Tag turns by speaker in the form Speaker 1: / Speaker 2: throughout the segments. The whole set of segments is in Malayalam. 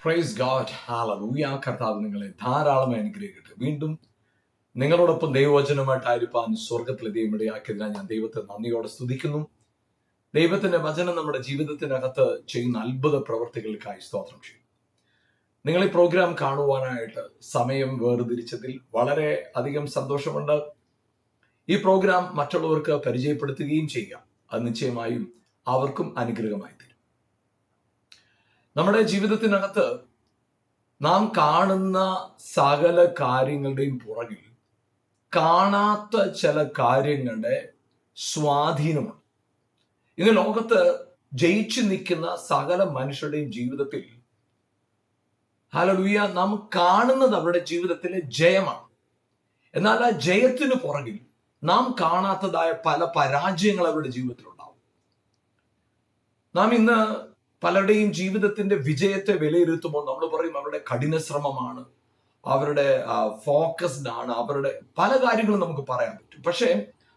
Speaker 1: Price God, hallelujah. കർത്താവ് നിങ്ങളെ ധാരാളമായി അനുഗ്രഹിക്കട്ടെ. വീണ്ടും നിങ്ങളോടൊപ്പം ദൈവവചനമായിട്ടായിരിക്കാൻ സ്വർഗത്തിലെ ദൈവം ഇടയാക്കിയതിനാൽ ഞാൻ ദൈവത്തെ നന്ദിയോടെ സ്തുതിക്കുന്നു. ദൈവത്തിന്റെ വചനം നമ്മുടെ ജീവിതത്തിനകത്ത് ചെയ്യുന്ന അത്ഭുത പ്രവർത്തികൾക്കായി സ്തോത്രം ചെയ്യും. നിങ്ങൾ ഈ പ്രോഗ്രാം കാണുവാനായിട്ട് സമയം വേർതിരിച്ചതിൽ വളരെ അധികം സന്തോഷമുണ്ട്. ഈ പ്രോഗ്രാം മറ്റുള്ളവർക്ക് പരിചയപ്പെടുത്തുകയും ചെയ്യുക, അത് നിശ്ചയമായും അവർക്കും അനുഗ്രഹമായി തീരും. നമ്മുടെ ജീവിതത്തിനകത്ത് നാം കാണുന്ന സകല കാര്യങ്ങളുടെയും പുറകിൽ കാണാത്ത ചില കാര്യങ്ങളുടെ സ്വാധീനമുണ്ട്. ഇന്ന് ലോകത്ത് ജയിച്ചു നിൽക്കുന്ന സകല മനുഷ്യരുടെയും ജീവിതത്തിൽ ഹല്ലേലൂയ നാം കാണുന്നത് അവരുടെ ജീവിതത്തിലെ ജയമാണ്. എന്നാൽ ആ ജയത്തിന് പുറകിൽ നാം കാണാത്തതായ പല പരാജയങ്ങൾ അവരുടെ ജീവിതത്തിലുണ്ടാവും. നാം ഇന്ന് പലരുടെയും ജീവിതത്തിന്റെ വിജയത്തെ വിലയിരുത്തുമ്പോൾ നമ്മൾ പറയും അവരുടെ കഠിനശ്രമമാണ്, അവരുടെ ഫോക്കസ്ഡ് ആണ്, അവരുടെ പല കാര്യങ്ങളും നമുക്ക് പറയാൻ പറ്റും. പക്ഷേ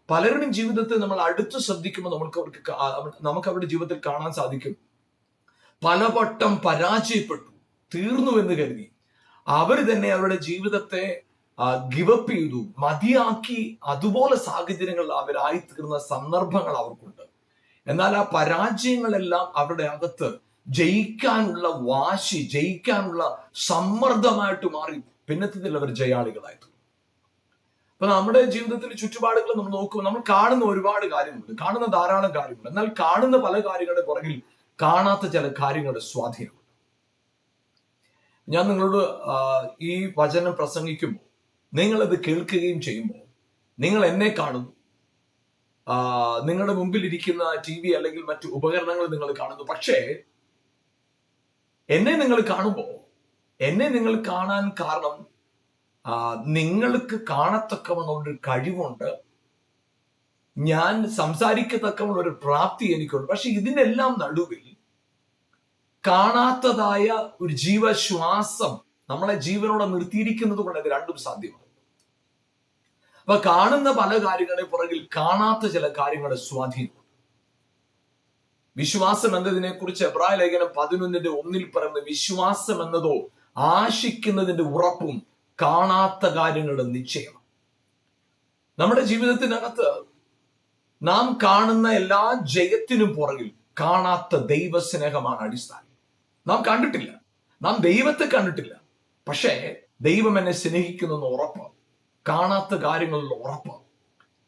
Speaker 1: പലരുടെയും ജീവിതത്തെ നമ്മൾ അടുത്ത് ശ്രദ്ധിക്കുമ്പോൾ നമുക്ക് അവരുടെ ജീവിതത്തിൽ കാണാൻ സാധിക്കും പലവട്ടം പരാജയപ്പെട്ടു, തീർന്നു എന്ന് കരുതി അവർ തന്നെ അവരുടെ ജീവിതത്തെ ഗിവപ്പ് ചെയ്തു, മതിയാക്കി. അതുപോലെ സാഹചര്യങ്ങളിൽ അവരായിത്തീർന്ന സന്ദർഭങ്ങൾ അവർക്കുണ്ട്. എന്നാൽ ആ പരാജയങ്ങളെല്ലാം അവരുടെ അകത്ത് ജയിക്കാനുള്ള വാശി, ജയിക്കാനുള്ള സമ്മർദ്ദമായിട്ട് മാറി പിന്നത്തിൽ അവർ ജയാളികളായി തീർന്നു. അപ്പൊ നമ്മുടെ ജീവിതത്തിന്റെ ചുറ്റുപാടുകൾ നമ്മൾ നോക്കുമ്പോൾ നമ്മൾ കാണുന്ന ഒരുപാട് കാര്യങ്ങളുണ്ട്, കാണുന്ന ധാരാളം കാര്യങ്ങളുണ്ട്. എന്നാൽ കാണുന്ന പല കാര്യങ്ങളുടെ പുറകിൽ കാണാത്ത ചില കാര്യങ്ങളുടെ സ്വാധീനമുണ്ട്. ഞാൻ നിങ്ങളോട് ഈ വചനം പ്രസംഗിക്കുമ്പോൾ നിങ്ങളത് കേൾക്കുകയും ചെയ്യുമ്പോൾ നിങ്ങൾ എന്നെ കാണുന്നു, നിങ്ങളുടെ മുമ്പിൽ ഇരിക്കുന്ന TV അല്ലെങ്കിൽ മറ്റു ഉപകരണങ്ങൾ നിങ്ങൾ കാണുന്നു. പക്ഷേ എന്നെ നിങ്ങൾ കാണുമ്പോൾ എന്നെ നിങ്ങൾ കാണാൻ കാരണം നിങ്ങൾക്ക് കാണത്തക്കവണ്ണം ഒരു കഴിവുണ്ട്, ഞാൻ സംസാരിക്കത്തക്കവണ്ണം ഒരു പ്രാപ്തി എനിക്കുണ്ട്. പക്ഷെ ഇതിനെല്ലാം നടുവിൽ കാണാത്തതായ ഒരു ജീവശ്വാസം നമ്മളെ ജീവനോടെ നിർത്തിയിരിക്കുന്നത് കൊണ്ട് ഇത് രണ്ടും സാധ്യമാണ്. അപ്പൊ കാണുന്ന പല കാര്യങ്ങളുടെ പുറകിൽ കാണാത്ത ചില കാര്യങ്ങളുടെ സ്വാധീനം. വിശ്വാസം എന്നതിനെ കുറിച്ച് എബ്രായ ലേഖനം 11:1 പറയുന്നത്, വിശ്വാസം എന്നതോ ആശിക്കുന്നതിന്റെ ഉറപ്പും കാണാത്ത കാര്യങ്ങളുടെ നിശ്ചയം. നമ്മുടെ ജീവിതത്തിനകത്ത് നാം കാണുന്ന എല്ലാ ജയത്തിനും പുറകിൽ കാണാത്ത ദൈവസ്നേഹമാണ് അടിസ്ഥാനം. നാം കണ്ടിട്ടില്ല, നാം ദൈവത്തെ കണ്ടിട്ടില്ല, പക്ഷേ ദൈവം എന്നെ സ്നേഹിക്കുന്ന ഉറപ്പ്, കാണാത്ത കാര്യങ്ങളിൽ ഉറപ്പ്.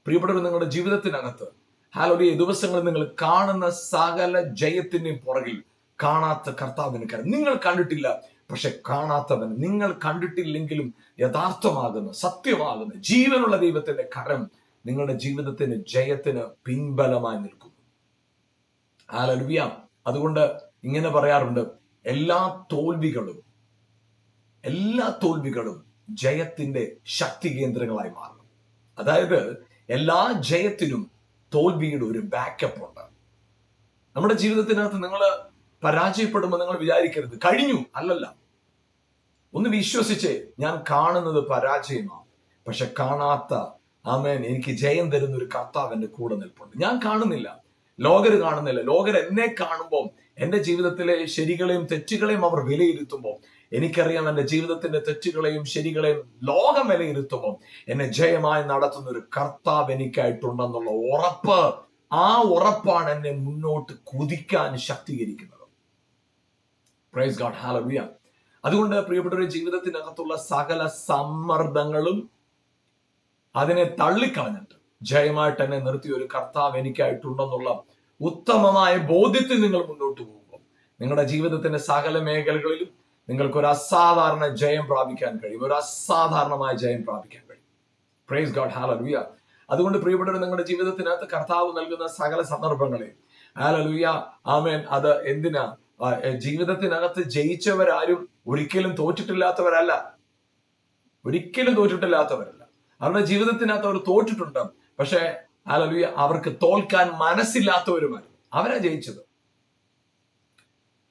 Speaker 1: പ്രിയപ്പെട്ടവർ, നിങ്ങളുടെ ജീവിതത്തിനകത്ത് ഹല്ലേലൂയ ദിവസങ്ങളിൽ നിങ്ങൾ കാണുന്ന സകല ജയത്തിന്റെയും പുറകിൽ കാണാത്ത കർത്താവിന് കരം. നിങ്ങൾ കണ്ടിട്ടില്ല, പക്ഷെ കാണാത്തവൻ, നിങ്ങൾ കണ്ടിട്ടില്ലെങ്കിലും യഥാർത്ഥമാകുന്ന, സത്യമാകുന്ന, ജീവനുള്ള ദൈവത്തിന്റെ കരം നിങ്ങളുടെ ജീവിതത്തിന്റെ ജയത്തിന് പിൻബലമായി നിൽക്കുന്നു. ഹല്ലേലൂയ. അതുകൊണ്ട് ഇങ്ങനെ പറയാറുണ്ട്, എല്ലാ തോൽവികളും ജയത്തിന്റെ ശക്തി കേന്ദ്രങ്ങളായി മാറണം. അതായത് എല്ലാ ജയത്തിനും തോൽവിയുടെ ഒരു ബാക്കപ്പ് ഉണ്ട്. നമ്മുടെ ജീവിതത്തിനകത്ത് നിങ്ങൾ പരാജയപ്പെടുമ്പോൾ നിങ്ങൾ വിചാരിക്കരുത് കഴിഞ്ഞു, അല്ലല്ല. ഒന്ന് വിശ്വസിച്ച്, ഞാൻ കാണുന്നത് പരാജയമാണ്, പക്ഷെ കാണാത്ത ആമേൻ എനിക്ക് ജയം തരുന്ന ഒരു കർത്താവ് എന്റെ കൂടെ നിൽപ്പുണ്ട്. ഞാൻ കാണുന്നില്ല, ലോകര് കാണുന്നില്ല. ലോകർ എന്നെ കാണുമ്പോൾ എന്റെ ജീവിതത്തിലെ ശരികളെയും തെറ്റുകളെയും അവർ വിലയിരുത്തുമ്പോൾ എനിക്കറിയാം എന്റെ ജീവിതത്തിന്റെ തെറ്റുകളെയും ശരികളെയും ലോകം വിലയിരുത്തുമ്പോൾ എന്നെ ജയമായി നടത്തുന്ന ഒരു കർത്താവ് എനിക്കായിട്ടുണ്ടെന്നുള്ള ഉറപ്പ്. ആ ഉറപ്പാണ് എന്നെ മുന്നോട്ട് കുതിക്കാൻ ശക്തീകരിക്കുന്നത്. Praise God, hallelujah. അതുകൊണ്ട് പ്രിയപ്പെട്ടവരുടെ ജീവിതത്തിനകത്തുള്ള സകല സമ്മർദ്ദങ്ങളും അതിനെ തള്ളിക്കളഞ്ഞിട്ട് ജയമായിട്ട് എന്നെ നിർത്തിയ ഒരു കർത്താവ് എനിക്കായിട്ടുണ്ടെന്നുള്ള ഉത്തമമായ ബോധ്യത്തിൽ നിങ്ങൾ മുന്നോട്ട് പോകുമ്പോൾ നിങ്ങളുടെ ജീവിതത്തിന്റെ സകല മേഖലകളിലും നിങ്ങൾക്ക് ഒരു അസാധാരണ ജയം പ്രാപിക്കാൻ കഴിയും, ഒരു അസാധാരണമായ ജയം പ്രാപിക്കാൻ കഴിയും. Price God, hallelujah. അതുകൊണ്ട് പ്രിയപ്പെട്ടവർ, നിങ്ങളുടെ ജീവിതത്തിനകത്ത് കർത്താവ് നൽകുന്ന സകല സന്ദർഭങ്ങളെ ഹല്ലേലൂയ ആമേൻ, അത് എന്തിനാ? ജീവിതത്തിനകത്ത് ജയിച്ചവരാരും ഒരിക്കലും തോറ്റിട്ടില്ലാത്തവരല്ല, ഒരിക്കലും തോറ്റിട്ടില്ലാത്തവരല്ല. അവരുടെ ജീവിതത്തിനകത്ത് അവർ തോറ്റിട്ടുണ്ട്, പക്ഷെ ഹല്ലേലൂയ അവർക്ക് തോൽക്കാൻ മനസ്സില്ലാത്തവരുമായിരുന്നു, അവരാ ജയിച്ചത്.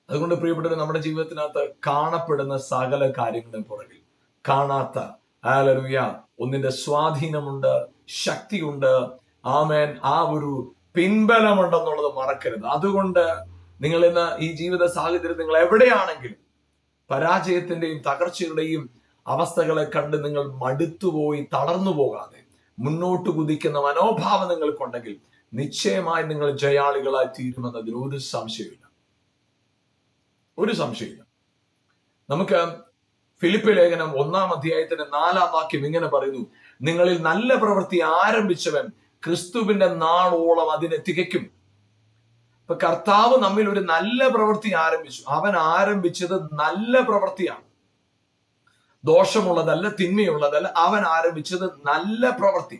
Speaker 1: അതുകൊണ്ട് പ്രിയപ്പെട്ടവർ, നമ്മുടെ ജീവിതത്തിനകത്ത് കാണപ്പെടുന്ന സകല കാര്യങ്ങളും പുറകിൽ കാണാത്ത ഹല്ലേലൂയ ഒന്നിന്റെ സ്വാധീനമുണ്ട്, ശക്തിയുണ്ട്, ആമേൻ, ആ ഒരു പിൻബലമുണ്ടെന്നുള്ളത് മറക്കരുത്. അതുകൊണ്ട് നിങ്ങൾ ഇന്ന് ഈ ജീവിത സാഹചര്യം നിങ്ങൾ എവിടെയാണെങ്കിലും പരാജയത്തിന്റെയും തകർച്ചയുടെയും അവസ്ഥകളെ കണ്ട് നിങ്ങൾ മടുത്തുപോയി തളർന്നു പോകാതെ മുന്നോട്ട് കുതിക്കുന്ന മനോഭാവം നിങ്ങൾക്കുണ്ടെങ്കിൽ നിശ്ചയമായി നിങ്ങൾ ജയാളികളായി തീരുമെന്നതിൽ ഒരു സംശയമില്ല. ഒരു സംശയമില്ല. നമുക്ക് ഫിലിപ്പി ലേഖനം 1-ാം അധ്യായത്തിന്റെ 4-ാം വാക്യം ഇങ്ങനെ പറയുന്നു, നിങ്ങളിൽ നല്ല പ്രവൃത്തി ആരംഭിച്ചവൻ ക്രിസ്തുവിന്റെ നാളോളം അതിനെ തികയ്ക്കും. ഇപ്പൊ കർത്താവ് നമ്മിൽ ഒരു നല്ല പ്രവൃത്തി ആരംഭിച്ചു. അവൻ ആരംഭിച്ചത് നല്ല പ്രവൃത്തിയാണ്, ദോഷമുള്ളതല്ല, തിന്മയുള്ളതല്ല. അവൻ ആരംഭിച്ചത് നല്ല പ്രവൃത്തി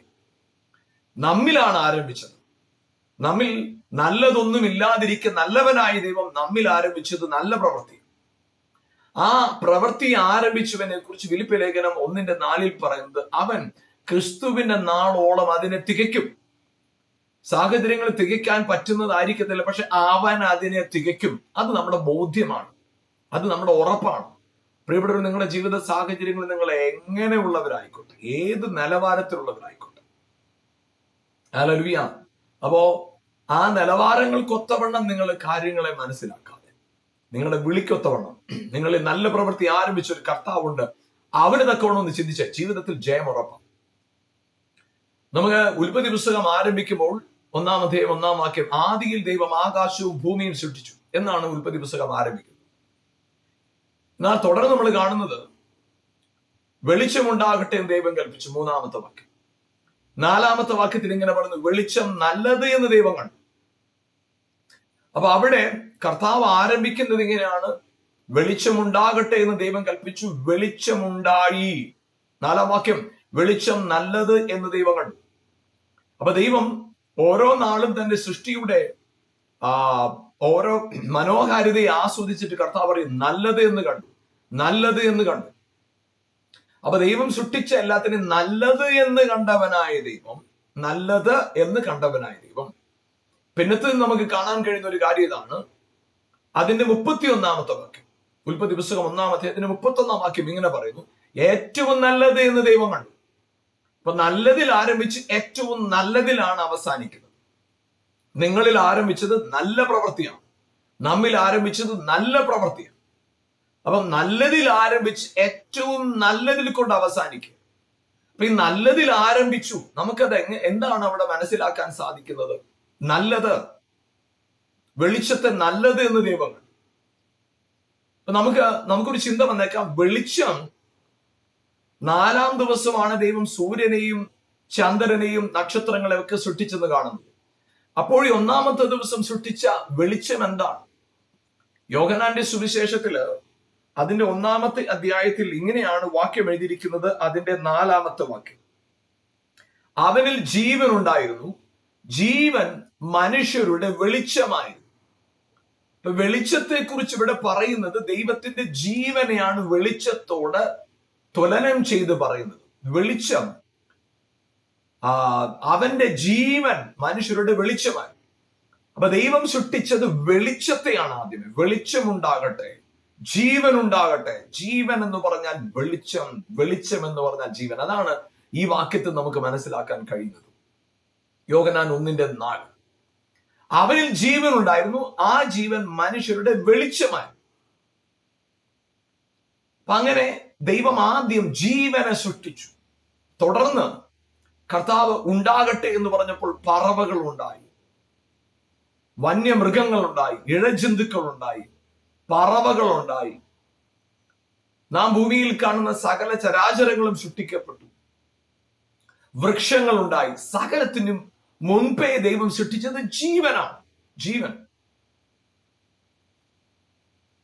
Speaker 1: നമ്മിലാണ് ആരംഭിച്ചത്. നമ്മിൽ നല്ലതൊന്നും ഇല്ലാതിരിക്കുന്ന നല്ലവനായ ദൈവം നമ്മിൽ ആരംഭിച്ചത് നല്ല പ്രവൃത്തി. ആ പ്രവൃത്തി ആരംഭിച്ചവനെ കുറിച്ച് ഫിലിപ്പി ലേഖനം 1:4 പറയുന്നത്, അവൻ ക്രിസ്തുവിന്റെ നാളോളം അതിനെ തികയ്ക്കും. സാഹചര്യങ്ങൾ തികയ്ക്കാൻ പറ്റുന്നതായിരിക്കത്തില്ല, പക്ഷെ അവൻ അതിനെ തികയ്ക്കും. അത് നമ്മുടെ ബോധ്യമാണ്, അത് നമ്മുടെ ഉറപ്പാണ്. പ്രിയപ്പെട്ടവർ, നിങ്ങളുടെ ജീവിത സാഹചര്യങ്ങൾ നിങ്ങൾ എങ്ങനെയുള്ളവരായിക്കോട്ടെ, ഏത് നിലവാരത്തിലുള്ളവരായിക്കോട്ടെ, ഹല്ലേലൂയ. അപ്പോ ആ നിലവാരങ്ങൾക്കൊത്തവണ്ണം നിങ്ങൾ കാര്യങ്ങളെ മനസ്സിലാക്കാതെ, നിങ്ങളുടെ വിളിക്കൊത്തവണ്ണം നിങ്ങളിൽ നല്ല പ്രവൃത്തി ആരംഭിച്ച ഒരു കർത്താവുണ്ട്, അവന് തക്കവണ്ണം ഒന്ന് ചിന്തിച്ച ജീവിതത്തിൽ ജയം ഉറപ്പാണ്. നമുക്ക് ഉൽപ്പത്തി പുസ്തകം ആരംഭിക്കുമ്പോൾ 1-ാം അധ്യായം 1-ാം വാക്യം, ആദിയിൽ ദൈവം ആകാശവും ഭൂമിയും സൃഷ്ടിച്ചു എന്നാണ് ഉൽപ്പത്തി പുസ്തകം ആരംഭിക്കുന്നത്. എന്നാൽ തുടർന്ന് നമ്മൾ കാണുന്നത് വെളിച്ചമുണ്ടാകട്ടെ എന്ന് ദൈവം കൽപ്പിച്ചു, 3-ാമത്തെ വാക്യം. 4-ാമത്തെ വാക്യത്തിൽ ഇങ്ങനെ പറയുന്നു, വെളിച്ചം നല്ലത് എന്ന് ദൈവം കണ്ടു. അപ്പൊ അവിടെ കർത്താവ് ആരംഭിക്കുന്നത് ഇങ്ങനെയാണ്, വെളിച്ചമുണ്ടാകട്ടെ എന്ന് ദൈവം കൽപ്പിച്ചു, വെളിച്ചമുണ്ടായി. 4-ാം വാക്യം, വെളിച്ചം നല്ലത് എന്ന് ദൈവം കണ്ടു. അപ്പൊ ദൈവം ഓരോ നാളും തന്റെ സൃഷ്ടിയുടെ ഓരോ മനോഹാരിതയെ ആസ്വദിച്ചിട്ട് കർത്താവ് പറയും, നല്ലത് എന്ന് കണ്ടു, നല്ലത് എന്ന് കണ്ടു. അപ്പൊ ദൈവം സൃഷ്ടിച്ച എല്ലാത്തിനും നല്ലത് എന്ന് കണ്ടവനായ ദൈവം, നല്ലത് എന്ന് കണ്ടവനായ ദൈവം. പിന്നത്തെ നമുക്ക് കാണാൻ കഴിയുന്ന ഒരു കാര്യം ഇതാണ്, അതിന്റെ 31-ാമത്തെ വാക്യം, ഉൽപ്പത്തി പുസ്തകം 1-ാം അധ്യായത്തിന്റെ 31-ാം വാക്യം ഇങ്ങനെ പറയുന്നു, ഏറ്റവും നല്ലത് എന്ന് ദൈവം കണ്ടു. അപ്പൊ നല്ലതിൽ ആരംഭിച്ച് ഏറ്റവും നല്ലതിലാണ് അവസാനിക്കുന്നത്. നിങ്ങളിൽ ആരംഭിച്ചത് നല്ല പ്രവൃത്തിയാണ്, നമ്മിൽ ആരംഭിച്ചത് നല്ല പ്രവൃത്തിയാണ്. അപ്പം നല്ലതിൽ ആരംഭിച്ച് ഏറ്റവും നല്ലതിൽ കൊണ്ട് അവസാനിക്കുക. അപ്പൊ ഈ നല്ലതിൽ ആരംഭിച്ചു, നമുക്കത് എന്താണ് അവിടെ മനസ്സിലാക്കാൻ സാധിക്കുന്നത്? നല്ലത്, വെളിച്ചത്തെ നല്ലത് എന്ന് ദൈവം കണ്ടു. അപ്പൊ നമുക്കൊരു ചിന്ത വന്നേക്കാം, വെളിച്ചം 4-ാം ദിവസമാണ് ദൈവം സൂര്യനെയും ചന്ദ്രനെയും നക്ഷത്രങ്ങളെ ഒക്കെ സൃഷ്ടിച്ചെന്ന് കാണുന്നത്. അപ്പോൾ ഈ 1-ാമത്തെ ദിവസം സൃഷ്ടിച്ച വെളിച്ചം എന്താണ്? യോഹന്നാന്റെ സുവിശേഷത്തില് അതിന്റെ 1-ാമത്തെ അധ്യായത്തിൽ ഇങ്ങനെയാണ് വാക്യം എഴുതിയിരിക്കുന്നത്, അതിന്റെ 4-ാമത്തെ വാക്യം, അവനിൽ ജീവൻ ഉണ്ടായിരുന്നു, ജീവൻ മനുഷ്യരുടെ വെളിച്ചമായിരുന്നു. ഇപ്പൊ വെളിച്ചത്തെ കുറിച്ച് ഇവിടെ പറയുന്നത് ദൈവത്തിന്റെ ജീവനെയാണ് വെളിച്ചത്തോട് തുലനം ചെയ്ത് പറയുന്നത്. വെളിച്ചം, അവന്റെ ജീവൻ മനുഷ്യരുടെ വെളിച്ചമായി. അപ്പൊ ദൈവം സൃഷ്ടിച്ചത് വെളിച്ചത്തെയാണ് ആദ്യമേ. വെളിച്ചമുണ്ടാകട്ടെ, ജീവൻ ഉണ്ടാകട്ടെ. ജീവൻ എന്ന് പറഞ്ഞാൽ വെളിച്ചം, വെളിച്ചം എന്ന് പറഞ്ഞാൽ ജീവൻ. അതാണ് ഈ വാക്യത്തിൽ നമുക്ക് മനസ്സിലാക്കാൻ കഴിയുന്നത്. യോഹന്നാൻ 1:4, അവനിൽ ജീവൻ ഉണ്ടായിരുന്നു, ആ ജീവൻ മനുഷ്യരുടെ വെളിച്ചമായി. അപ്പൊ അങ്ങനെ ദൈവം ആദ്യം ജീവനെ സൃഷ്ടിച്ചു. തുടർന്ന് കർത്താവ് ഉണ്ടാകട്ടെ എന്ന് പറഞ്ഞപ്പോൾ പറവകൾ ഉണ്ടായി, വന്യമൃഗങ്ങൾ ഉണ്ടായി, ഇഴജന്തുക്കൾ ഉണ്ടായി, പറവകൾ ഉണ്ടായി. നാം ഭൂമിയിൽ കാണുന്ന സകല ചരാചരങ്ങളും സൃഷ്ടിക്കപ്പെട്ടു, വൃക്ഷങ്ങൾ ഉണ്ടായി. സകലത്തിനും മുൻപേ ദൈവം സൃഷ്ടിച്ചത് ജീവനാണ്, ജീവൻ.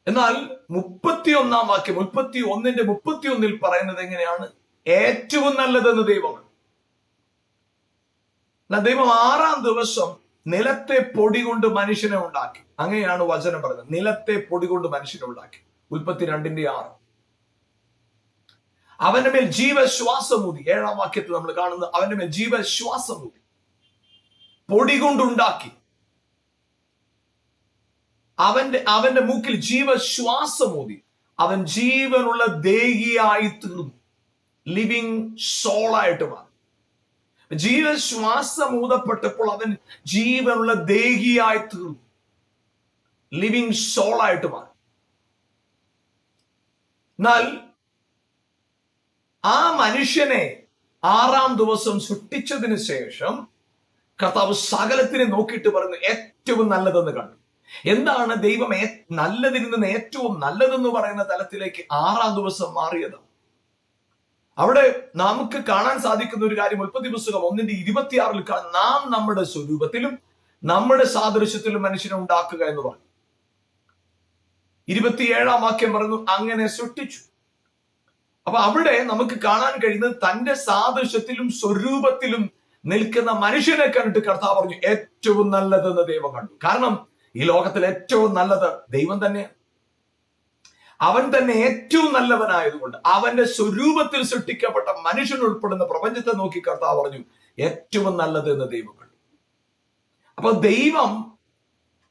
Speaker 1: എന്നാൽ 31-ാം വാക്യം, 31:31 പറയുന്നത് എങ്ങനെയാണ്? ഏറ്റവും നല്ലതെന്ന് ദൈവമാണ്. ദൈവം 6-ാം ദിവസം നിലത്തെ പൊടി കൊണ്ട് മനുഷ്യനെ ഉണ്ടാക്കി. അങ്ങനെയാണ് വചനം പറയുന്നത്, നിലത്തെ പൊടി കൊണ്ട് മനുഷ്യനെ ഉണ്ടാക്കി. ഉൽപ്പത്തി 2:6. അവന്റെ മേൽ ജീവശ്വാസമൂതി. 7-ാം വാക്യത്തിൽ നമ്മൾ കാണുന്നത്, അവന്റെ മേൽ ജീവശ്വാസമൂതി, പൊടി കൊണ്ടുണ്ടാക്കി. അവന്റെ മൂക്കിൽ ജീവശ്വാസമൂതി. അവൻ ജീവനുള്ള ദേഹിയായി തീർന്നു, ലിവിങ് സോളായിട്ട് മാറി. ജീവശ്വാസമൂതപ്പെട്ടപ്പോൾ അവൻ ജീവനുള്ള ദേഹിയായി തീർന്നു, ലിവിങ് സോളായിട്ട് മാറി. എന്നാൽ ആ മനുഷ്യനെ 6-ാം ദിവസം സൃഷ്ടിച്ചതിന് ശേഷം കർത്താവ് സകലത്തിനെ നോക്കിയിട്ട് പറഞ്ഞു ഏറ്റവും നല്ലതെന്ന് കണ്ടു. എന്താണ് ദൈവം നല്ലതിൽ നിന്ന് ഏറ്റവും നല്ലതെന്ന് പറയുന്ന തലത്തിലേക്ക് 6-ാം ദിവസം മാറിയത്? അവിടെ നമുക്ക് കാണാൻ സാധിക്കുന്ന ഒരു കാര്യം ഉൽപ്പത്തി പുസ്തകം 1:26 നാം നമ്മുടെ സ്വരൂപത്തിലും നമ്മുടെ സാദൃശ്യത്തിലും മനുഷ്യനെ ഉണ്ടാക്കുക എന്ന് പറഞ്ഞു. 27-ാം വാക്യം പറഞ്ഞു അങ്ങനെ സൃഷ്ടിച്ചു. അപ്പൊ അവിടെ നമുക്ക് കാണാൻ കഴിയുന്നത് തന്റെ സാദൃശ്യത്തിലും സ്വരൂപത്തിലും നിൽക്കുന്ന മനുഷ്യനെ കണ്ടിട്ട് കർത്താവ് പറഞ്ഞു ഏറ്റവും നല്ലതെന്ന് ദൈവം കണ്ടു. കാരണം ഈ ലോകത്തിൽ ഏറ്റവും നല്ലത് ദൈവം തന്നെയാണ്. അവൻ തന്നെ ഏറ്റവും നല്ലവനായതുകൊണ്ട് അവന്റെ സ്വരൂപത്തിൽ സൃഷ്ടിക്കപ്പെട്ട മനുഷ്യൻ ഉൾപ്പെടുന്ന പ്രപഞ്ചത്തെ നോക്കി കർത്താവ് പറഞ്ഞു ഏറ്റവും നല്ലത് എന്ന് ദൈവം കണ്ടു. അപ്പൊ ദൈവം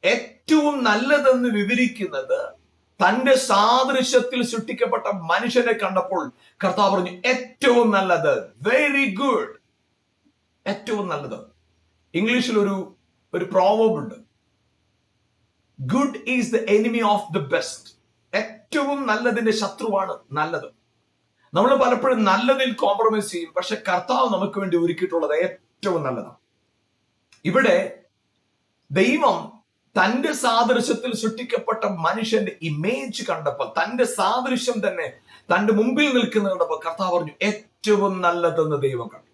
Speaker 1: ഏറ്റവും നല്ലതെന്ന് വിവരിക്കുന്നത് തന്റെ സാദൃശ്യത്തിൽ സൃഷ്ടിക്കപ്പെട്ട മനുഷ്യനെ കണ്ടപ്പോൾ കർത്താവ് പറഞ്ഞു ഏറ്റവും നല്ലത്, വെരി ഗുഡ്, ഏറ്റവും നല്ലത്. ഇംഗ്ലീഷിൽ ഒരു പ്രോവർബ് ഉണ്ട്, good is the enemy of the best. ഏറ്റവും നല്ലതിന്റെ ശത്രുവാണ് നല്ലത്. നമ്മൾ പലപ്പോഴും നല്ലതിൽ കോംപ്രമൈസ് ചെയ്യും, പക്ഷെ കർത്താവ് നമുക്ക് വേണ്ടി ഒരുക്കിയിട്ടുള്ളത് ഏറ്റവും നല്ലതാണ്. ഇവിടെ ദൈവം തന്റെ സാദൃശ്യത്തിൽ സൃഷ്ടിക്കപ്പെട്ട മനുഷ്യന്റെ ഇമേജ് കണ്ടപ്പോൾ, തന്റെ സാദൃശ്യം തന്നെ തന്റെ മുമ്പിൽ നിൽക്കുന്ന കണ്ടപ്പോൾ കർത്താവ് പറഞ്ഞു ഏറ്റവും നല്ലതെന്ന് ദൈവം കണ്ടു.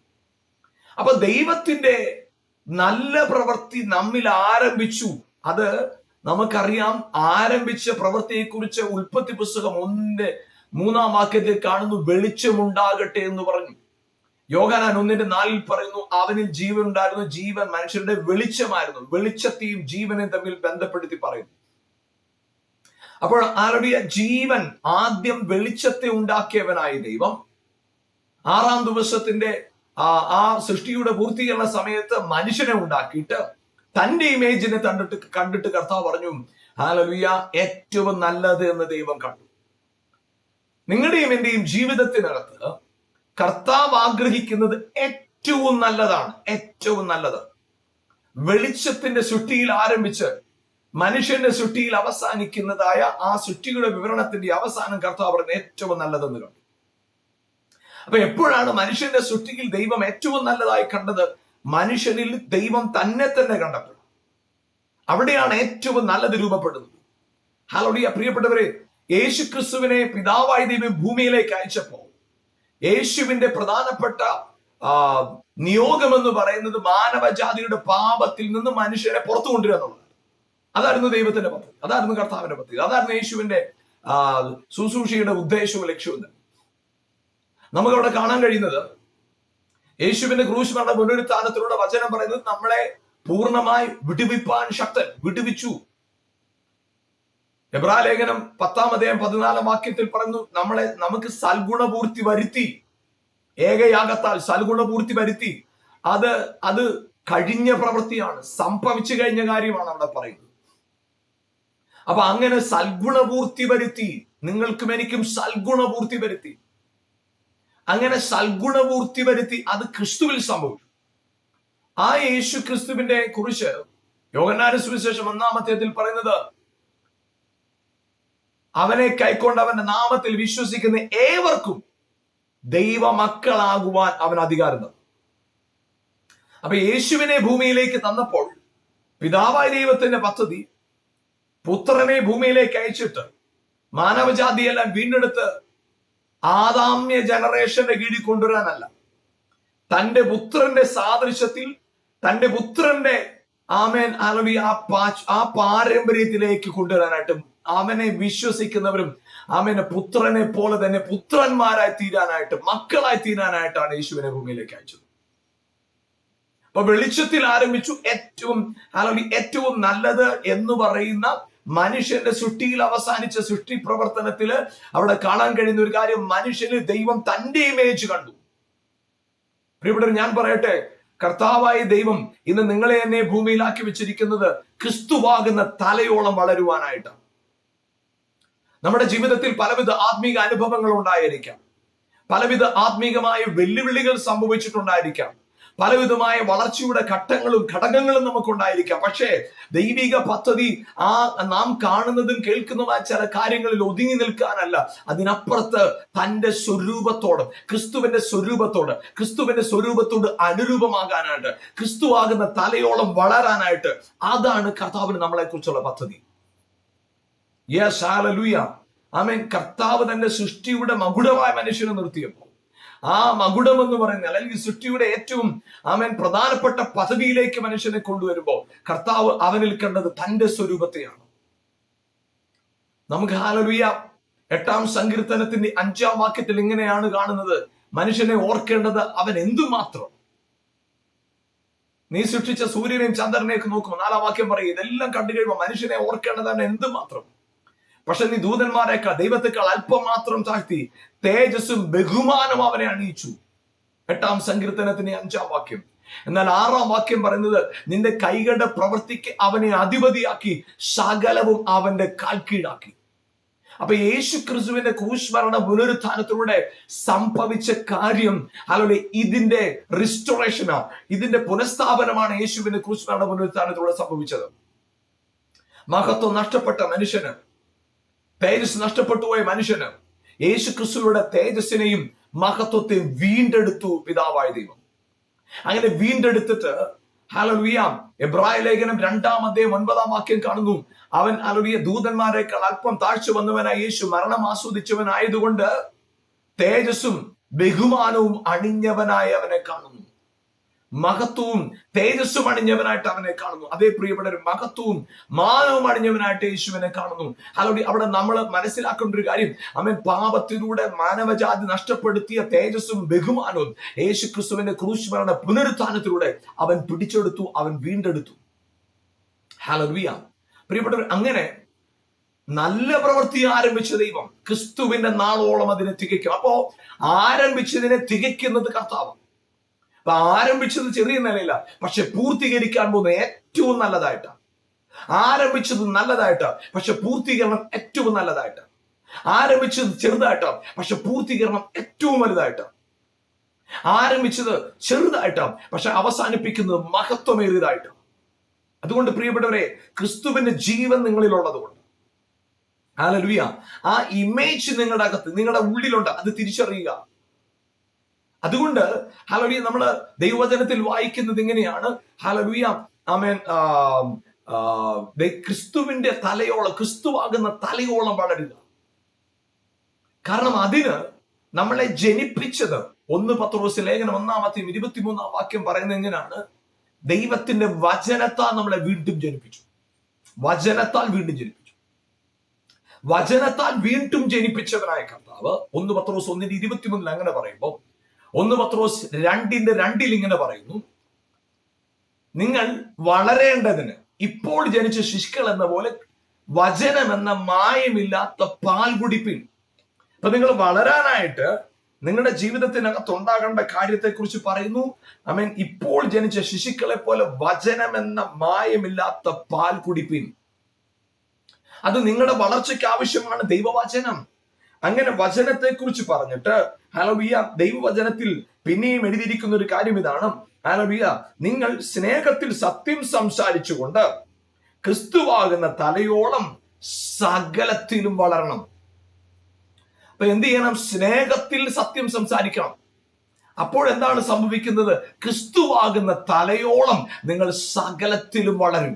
Speaker 1: അപ്പൊ ദൈവത്തിന്റെ നല്ല പ്രവൃത്തി നമ്മിൽ ആരംഭിച്ചു. അത് നമുക്കറിയാം. ആരംഭിച്ച പ്രവൃത്തിയെക്കുറിച്ച് ഉൽപ്പത്തി പുസ്തകം 1:3 വാക്യത്തിൽ കാണുന്നു, വെളിച്ചമുണ്ടാകട്ടെ എന്ന് പറഞ്ഞു. യോഹന്നാൻ 1:4 പറയുന്നു അവനിൽ ജീവൻ ഉണ്ടായിരുന്നു, ജീവൻ മനുഷ്യരുടെ വെളിച്ചമായിരുന്നു. വെളിച്ചത്തെയും ജീവനെയും തമ്മിൽ ബന്ധപ്പെടുത്തി പറയുന്നു. അപ്പോൾ ആരുടെ ജീവൻ ആദ്യം വെളിച്ചത്തെ ഉണ്ടാക്കിയവനായ ദൈവം 6-ാം ദിവസത്തിന്റെ ആ സൃഷ്ടിയുടെ പൂർത്തീകരണ സമയത്ത് മനുഷ്യനെ ഉണ്ടാക്കിയിട്ട് തന്റെ ഇമേജിനെ കണ്ടിട്ട് കർത്താവ് പറഞ്ഞു ഹല്ലേലൂയ ഏറ്റവും നല്ലത് എന്ന് ദൈവം കണ്ടു. നിങ്ങളുടെയും എന്റെയും ജീവിതത്തിനകത്ത് കർത്താവ് ആഗ്രഹിക്കുന്നത് ഏറ്റവും നല്ലതാണ്, ഏറ്റവും നല്ലത്. വെളിച്ചത്തിന്റെ സൃഷ്ടിയിൽ ആരംഭിച്ച് മനുഷ്യന്റെ സൃഷ്ടിയിൽ അവസാനിക്കുന്നതായ ആ സൃഷ്ടിയുടെ വിവരണത്തിന്റെ അവസാനം കർത്താവ് പറയുന്നത് ഏറ്റവും നല്ലതെന്ന് കണ്ടു. അപ്പൊ എപ്പോഴാണ് മനുഷ്യന്റെ സൃഷ്ടിയിൽ ദൈവം ഏറ്റവും നല്ലതായി കണ്ടത്? മനുഷ്യനിൽ ദൈവം തന്നെ കണ്ടപ്പോൾ. അവിടെയാണ് ഏറ്റവും നല്ലത് രൂപപ്പെടുന്നത്. ഹല്ലേലൂയ. പ്രിയപ്പെട്ടവരെ, യേശു ക്രിസ്തുവിനെ പിതാവായ ദൈവം ഭൂമിയിലേക്ക് അയച്ചപ്പോ യേശുവിന്റെ പ്രധാനപ്പെട്ട നിയോഗം എന്ന് പറയുന്നത് മാനവജാതിയുടെ പാപത്തിൽ നിന്ന് മനുഷ്യരെ പുറത്തു കൊണ്ടുവരിക എന്നുള്ളത്. അതായിരുന്നു ദൈവത്തിന്റെ പദ്ധതി, അതായിരുന്നു കർത്താവിന്റെ പദ്ധതി, അതായിരുന്നു യേശുവിന്റെ ശുശ്രൂഷയുടെ ഉദ്ദേശവും ലക്ഷ്യവും തന്നെ. നമുക്കവിടെ കാണാൻ കഴിയുന്നത് യേശുവിന്റെ ക്രൂശ് മരണ പുനരുത്ഥാനത്തിലൂടെ വചനം പറയുന്നത് നമ്മളെ പൂർണ്ണമായി വിടുവിപ്പാൻ ശക്തൻ, വിടുവിച്ചു. എബ്രായ ലേഖനം 10-14 വാക്യത്തിൽ പറയുന്നു നമുക്ക് സൽഗുണപൂർത്തി വരുത്തി, ഏകയാഗത്താൽ സൽഗുണപൂർത്തി വരുത്തി. അത് കഴിഞ്ഞ പ്രവൃത്തിയാണ്, സംഭവിച്ചു കഴിഞ്ഞ കാര്യമാണ് അവിടെ പറയുന്നത്. അപ്പൊ അങ്ങനെ സൽഗുണപൂർത്തി വരുത്തി, നിങ്ങൾക്കും എനിക്കും സൽഗുണപൂർത്തി വരുത്തി. അങ്ങനെ സൽഗുണപൂർത്തി വരുത്തി അത് ക്രിസ്തുവിൽ സംഭവിച്ചു. ആ യേശു ക്രിസ്തുവിന്റെ കുറിച്ച് യോഹന്നാന്റെ സുവിശേഷം 1-ാം അധ്യായത്തിൽ പറയുന്നത് അവനെ കൈക്കൊണ്ട് അവന്റെ നാമത്തിൽ വിശ്വസിക്കുന്ന ഏവർക്കും ദൈവമക്കളാകുവാൻ അവൻ അധികാരം തന്നു. അപ്പൊ യേശുവിനെ ഭൂമിയിലേക്ക് തന്നപ്പോൾ പിതാവായ ദൈവത്തിന്റെ പദ്ധതി പുത്രനെ ഭൂമിയിലേക്ക് അയച്ചിട്ട് മാനവജാതിയെല്ലാം വീണ്ടെടുത്ത് ആദാമ്യ ജനറേഷന്റെ കീഴിൽ കൊണ്ടുവരാനല്ല, തന്റെ പുത്രന്റെ സാദൃശ്യത്തിൽ തന്റെ പുത്രന്റെ ആമേൻ ആ പാരമ്പര്യത്തിലേക്ക് കൊണ്ടുവരാനായിട്ടും അവനെ വിശ്വസിക്കുന്നവരും അവനെ പുത്രനെ പോലെ തന്നെ പുത്രന്മാരായി തീരാനായിട്ട്, മക്കളായി തീരാനായിട്ടാണ് യേശുവിനെ ഭൂമിയിലേക്ക് അയച്ചത്. അപ്പൊ വെളിച്ചത്തിൽ ആരംഭിച്ചു. ഏറ്റവും നല്ലത് എന്ന് പറയുന്ന മനുഷ്യന്റെ സൃഷ്ടിയിൽ അവസാനിച്ച സൃഷ്ടി പ്രവർത്തനത്തില് അവിടെ കാണാൻ കഴിയുന്ന ഒരു കാര്യം, മനുഷ്യന് ദൈവം തന്റെ ഇമേജ് കണ്ടു. പ്രിയപ്പെട്ടവർ, ഞാൻ പറയട്ടെ, കർത്താവായ ദൈവം ഇന്ന് നിങ്ങളെ എന്നെ ഭൂമിയിലാക്കി വെച്ചിരിക്കുന്നത് ക്രിസ്തുവാകുന്ന തലയോളം വളരുവാനായിട്ടാണ്. നമ്മുടെ ജീവിതത്തിൽ പലവിധ ആത്മീക അനുഭവങ്ങൾ ഉണ്ടായിരിക്കാം, പലവിധ ആത്മീകമായ വെല്ലുവിളികൾ സംഭവിച്ചിട്ടുണ്ടായിരിക്കാം, പലവിധമായ വളർച്ചയുടെ ഘടകങ്ങളും നമുക്കുണ്ടായിരിക്കാം. പക്ഷേ ദൈവിക പദ്ധതി നാം കാണുന്നതും കേൾക്കുന്നതുമായ ചില കാര്യങ്ങളിൽ ഒതുങ്ങി നിൽക്കാനല്ല, അതിനപ്പുറത്ത് തന്റെ സ്വരൂപത്തോട്, ക്രിസ്തുവിന്റെ സ്വരൂപത്തോട് അനുരൂപമാകാനായിട്ട്, ക്രിസ്തു ആകുന്ന തലയോളം വളരാനായിട്ട്, അതാണ് കർത്താവിന് നമ്മളെ കുറിച്ചുള്ള പദ്ധതി. യെസ്, ഹല്ലേലൂയ, ആമേൻ. കർത്താവ് തന്റെ സൃഷ്ടിയുടെ മകുടമായ മനുഷ്യനെ നിർത്തിയപ്പോൾ ആ മകുടം എന്ന് പറയുന്ന, അല്ലെങ്കിൽ സൃഷ്ടിയുടെ ഏറ്റവും പ്രധാനപ്പെട്ട പദവിയിലേക്ക് മനുഷ്യനെ കൊണ്ടുവരുമ്പോൾ കർത്താവ് അവനിൽ കണ്ടത് തന്റെ സ്വരൂപത്തെയാണ്. നമുക്ക് ഹല്ലേലൂയ 8-ാം സങ്കീർത്തനത്തിന്റെ 5-ാം വാക്യത്തിൽ ഇങ്ങനെയാണ് കാണുന്നത്: മനുഷ്യനെ ഓർക്കേണ്ടത് അവൻ എന്തുമാത്രം. നീ സൃഷ്ടിച്ച സൂര്യനെയും ചന്ദ്രനെയൊക്കെ നോക്കുമ്പോൾ 4-ാം വാക്യം പറയും, ഇതെല്ലാം കണ്ടു കഴിയുമ്പോൾ മനുഷ്യനെ ഓർക്കേണ്ടത് അവൻ എന്തുമാത്രം. പക്ഷെ നീ ദൂതന്മാരെക്കാൾ, ദൈവത്തെക്കാൾ അല്പം മാത്രം താഴ്ത്തി, തേജസ്സും ബഹുമാനം അവനെ അണിയിച്ചു. 8-ാം സങ്കീർത്തനത്തിന്റെ 5-ാം വാക്യം. എന്നാൽ 6-ാം വാക്യം പറയുന്നത്, നിന്റെ കൈകളുടെ പ്രവൃത്തിക്ക് അവനെ അധിപതിയാക്കി, സകലവും അവന്റെ കാൽക്കീഴാക്കി. അപ്പൊ യേശു ക്രിസ്തുവിന്റെ ക്രൂശ് പുനരുത്ഥാനത്തിലൂടെ സംഭവിച്ച കാര്യം, അല്ലെങ്കിൽ ഇതിന്റെ റിസ്റ്റോറേഷനാ, ഇതിന്റെ പുനഃസ്ഥാപനമാണ് യേശുവിന്റെ ക്രൂശ് പുനരുത്ഥാനത്തിലൂടെ സംഭവിച്ചത്. മഹത്വം നഷ്ടപ്പെട്ട മനുഷ്യന്, തേജസ് നഷ്ടപ്പെട്ടു പോയ മനുഷ്യന് യേശു ക്രിസ്തുവിന്റെ തേജസ്സിനെയും മഹത്വത്തെയും വീണ്ടെടുത്തു പിതാവായ ദൈവം. അങ്ങനെ വീണ്ടെടുത്തിട്ട് ഹല്ലേലൂയ, എബ്രായ ലേഖനം 2-ാം അധ്യായം 9-ാം വാക്യം കാണുന്നു, അവൻ ഹല്ലേലൂയ ദൂതന്മാരെക്കാൾ അല്പം താഴ്ച വന്നവനായ യേശു മരണം ആസ്വദിച്ചവനായതുകൊണ്ട് തേജസ്സും ബഹുമാനവും അണിഞ്ഞവനായി അവനെ കാണുന്നു. മഹത്വവും തേജസ്സും അണിഞ്ഞവനായിട്ട് അവനെ കാണുന്നു. അതേ പ്രിയപ്പെട്ടവർ, മഹത്വവും മാനവും അണിഞ്ഞവനായിട്ട് യേശുവിനെ കാണുന്നു. അവിടെ നമ്മൾ മനസ്സിലാക്കേണ്ട ഒരു കാര്യം, അവൻ പാപത്തിലൂടെ മാനവജാതി നഷ്ടപ്പെടുത്തിയ തേജസ്സും ബഹുമാനവും യേശു ക്രിസ്തുവിന്റെ ക്രൂശ് മരണ പുനരുത്ഥാനത്തിലൂടെ അവൻ പിടിച്ചെടുത്തു, അവൻ വീണ്ടെടുത്തു. ഹല്ലേലൂയ. പ്രിയപ്പെട്ടവർ, അങ്ങനെ നല്ല പ്രവൃത്തി ആരംഭിച്ച ദൈവം ക്രിസ്തുവിന്റെ നാളോളം അതിനെ തികയ്ക്കും. അപ്പോ ആരംഭിച്ചതിനെ തികയ്ക്കുന്നത് കർത്താവ്. ആരംഭിച്ചത് ചെറിയ നിലയില്ല, പക്ഷെ പൂർത്തീകരിക്കാൻ പോകുന്നത് ഏറ്റവും നല്ലതായിട്ടാണ്. ആരംഭിച്ചത് നല്ലതായിട്ടാണ്, പക്ഷെ പൂർത്തീകരണം ഏറ്റവും നല്ലതായിട്ടാണ്. ആരംഭിച്ചത് ചെറുതായിട്ടാണ്, പക്ഷെ പൂർത്തീകരണം ഏറ്റവും വലുതായിട്ടാണ്. ആരംഭിച്ചത് ചെറുതായിട്ടാണ്, പക്ഷെ അവസാനിപ്പിക്കുന്നത് മഹത്വമേറിയതായിട്ടാണ്. അതുകൊണ്ട് പ്രിയപ്പെട്ടവരെ, ക്രിസ്തുവിന്റെ ജീവൻ നിങ്ങളിലുള്ളത് കൊണ്ട്, ഹല്ലേലൂയ, ആ ഇമേജ് നിങ്ങളുടെ അകത്ത്, നിങ്ങളുടെ ഉള്ളിലുണ്ട്, അത് തിരിച്ചറിയുക. അതുകൊണ്ട് ഹല്ലേലൂയ, നമ്മള് ദൈവവചനത്തിൽ വായിക്കുന്നത് ഇങ്ങനെയാണ്, ഹല്ലേലൂയ, ആമേൻ, ക്രിസ്തുവിന്റെ തലയോളം, ക്രിസ്തുവാകുന്ന തലയോളം വളരുക. കാരണം അതിന് നമ്മളെ ജനിപ്പിച്ചത് 1 പത്രോസ് ലേഖനം 1-ാം അധ്യായം 23-ാം വാക്യം പറയുന്നത് എങ്ങനെയാണ്? ദൈവത്തിന്റെ വചനത്താൽ നമ്മളെ വീണ്ടും ജനിപ്പിച്ചു. വചനത്താൽ വീണ്ടും ജനിപ്പിച്ചു. വചനത്താൽ വീണ്ടും ജനിപ്പിച്ചവനായ കർത്താവ് 1 പത്രോസ് 1:23 അങ്ങനെ പറയുമ്പോൾ 1 പത്രോസ് 2:2 ഇങ്ങനെ പറയുന്നു, നിങ്ങൾ വളരേണ്ടതിന് ഇപ്പോൾ ജനിച്ച ശിശുക്കൾ എന്ന പോലെ വചനം എന്ന മായമില്ലാത്ത പാൽ കുടിപ്പിൻ. അപ്പൊ നിങ്ങൾ വളരാനായിട്ട് നിങ്ങളുടെ ജീവിതത്തിനകത്ത് ഉണ്ടാകേണ്ട കാര്യത്തെക്കുറിച്ച് പറയുന്നു. ആമേൻ. ഇപ്പോൾ ജനിച്ച ശിശുക്കളെ പോലെ വചനം എന്ന മായമില്ലാത്ത പാൽ കുടിപ്പിൻ. അത് നിങ്ങളുടെ വളർച്ചയ്ക്ക് ആവശ്യമാണ് ദൈവവചനം. അങ്ങനെ വചനത്തെ കുറിച്ച് പറഞ്ഞിട്ട് ഹല്ലേലൂയ, ദൈവവചനത്തിൽ പിന്നെയും എഴുതിയിരിക്കുന്ന ഒരു കാര്യം ഇതാണ്, ഹല്ലേലൂയ, നിങ്ങൾ സ്നേഹത്തിൽ സത്യം സംസാരിച്ചുകൊണ്ട് ക്രിസ്തുവാകുന്ന തലയോളം സകലത്തിലും വളരണം. അപ്പൊ എന്ത് ചെയ്യണം? സ്നേഹത്തിൽ സത്യം സംസാരിക്കണം. അപ്പോഴെന്താണ് സംഭവിക്കുന്നത്? ക്രിസ്തുവാകുന്ന തലയോളം നിങ്ങൾ സകലത്തിലും വളരും.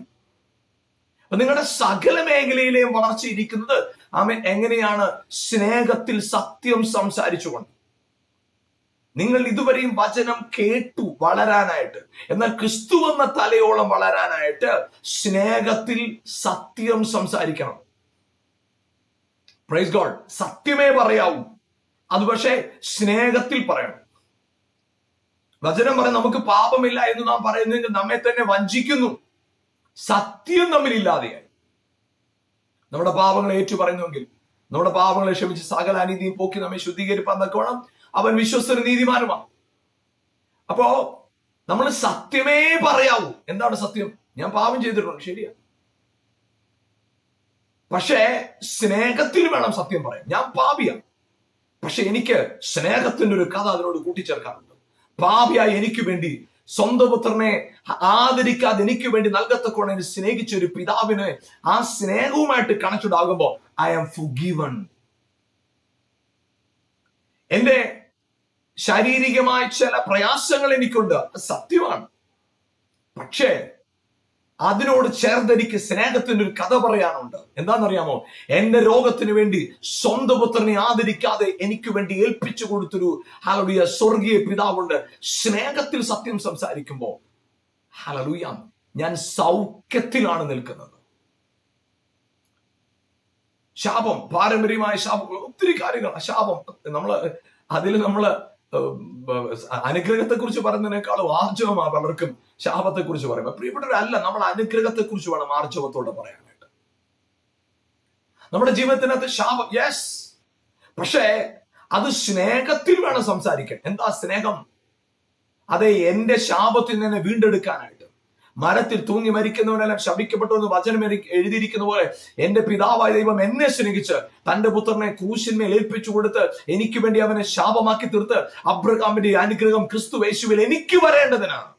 Speaker 1: അപ്പൊ നിങ്ങളുടെ സകല മേഖലയിലെയും വളർച്ച ഇരിക്കുന്നത് ആമേൻ എങ്ങനെയാണ്? സ്നേഹത്തിൽ സത്യം സംസാരിച്ചുകൊണ്ട്. നിങ്ങൾ ഇതുവരെയും വചനം കേട്ടു വളരാനായിട്ട്, എന്നാൽ ക്രിസ്തു എന്ന തലയോളം വളരാനായിട്ട് സ്നേഹത്തിൽ സത്യം സംസാരിക്കണം. Praise God. സത്യമേ പറയാവൂ, അത് പക്ഷേ സ്നേഹത്തിൽ പറയണം. വചനം പറയും നമുക്ക് പാപമില്ല എന്ന് നാം പറയുന്നെങ്കിൽ നമ്മെ തന്നെ വഞ്ചിക്കുന്നു. സത്യം നമ്മിലില്ലാതെയായി. നമ്മുടെ പാപങ്ങളെ ഏറ്റു പറയുന്നുവെങ്കിൽ, നമ്മുടെ പാപങ്ങളെ ക്ഷമിച്ച് സകല അനീതിയും പോക്കി നമ്മെ ശുദ്ധീകരിപ്പാൻ തക്കവണ്ണം അവൻ വിശ്വസ്തനും നീതിമാനുമാണ്. അപ്പോ നമ്മൾ സത്യമേ പറയാവൂ. എന്താണ് സത്യം? ഞാൻ പാപം ചെയ്തിട്ടുണ്ട്, ശരിയാ, പക്ഷേ സ്നേഹത്തിൽ വേണം സത്യം പറയാൻ. ഞാൻ പാപിയാണ്, പക്ഷെ എനിക്ക് സ്നേഹത്തിന്റെ ഒരു കഥ അതിനോട് കൂട്ടിച്ചേർക്കാറുണ്ട്. പാപിയായി എനിക്ക് വേണ്ടി സ്വന്തം പുത്രനെ ആദരിക്കാതെ എനിക്ക് വേണ്ടി നൽകത്തക്കോണം എന്നെ സ്നേഹിച്ച ഒരു പിതാവിന് ആ സ്നേഹവുമായിട്ട് കണക്റ്റഡ് ആകുമ്പോൾ ഐ ആം ഫൊർഗിവൺ. എന്റെ ശാരീരികമായ ചില പ്രയാസങ്ങൾ എനിക്കുണ്ട്, സത്യമാണ്. പക്ഷേ അതിനോട് ചേർന്ന് എനിക്ക് സ്നേഹത്തിന്റെ ഒരു കഥ പറയാനുണ്ട്. എന്താണെന്നറിയാമോ? എന്റെ രോഗത്തിന് വേണ്ടി സ്വന്തം പുത്രനെ ആദരിക്കാതെ എനിക്ക് വേണ്ടി ഏൽപ്പിച്ചു കൊടുത്തൊരു ഹല്ലേലൂയ സ്വർഗീയ പിതാവുണ്ട്. സ്നേഹത്തിൽ സത്യം സംസാരിക്കുമ്പോൾ ഹല്ലേലൂയ ഞാൻ സൗഖ്യത്തിലാണ് നിൽക്കുന്നത്. ശാപം, പാരമ്പര്യമായ ശാപം, ഒത്തിരി കാര്യങ്ങൾ. ശാപം നമ്മള് അനുഗ്രഹത്തെ കുറിച്ച് പറയുന്നതിനേക്കാളും ആർജവമാണ് പലർക്കും ശാപത്തെ കുറിച്ച് പറയുമ്പോൾ. പ്രിയപ്പെട്ടവരല്ല, നമ്മൾ അനുഗ്രഹത്തെ കുറിച്ച് വേണം ആർജവത്തോടെ പറയാനായിട്ട്. നമ്മുടെ ജീവിതത്തിനകത്ത് ശാപം, യെസ്, പക്ഷേ അത് സ്നേഹത്തിൽ വേണം സംസാരിക്കാൻ. എന്താ സ്നേഹം? അതെ, എന്റെ ശാപത്തിൽ നിന്ന് വീണ്ടെടുക്കാനായിട്ട്. മരത്തിൽ തൂങ്ങി മരിക്കുന്നവനെല്ലാം ശപിക്കപ്പെട്ടു എന്ന് വചനം എഴുതിയിരിക്കുന്ന പോലെ എന്റെ പിതാവായ ദൈവം എന്നെ സ്നേഹിച്ച് തന്റെ പുത്രനെ ക്രൂശിന്മേൽ ഏൽപ്പിച്ചു കൊടുത്ത് എനിക്ക് വേണ്ടി അവനെ ശാപമാക്കി തീർത്ത് അബ്രഹാമിന്റെ അനുഗ്രഹം ക്രിസ്തു യേശുവിൽ എനിക്ക് വരേണ്ടതിനാണ്.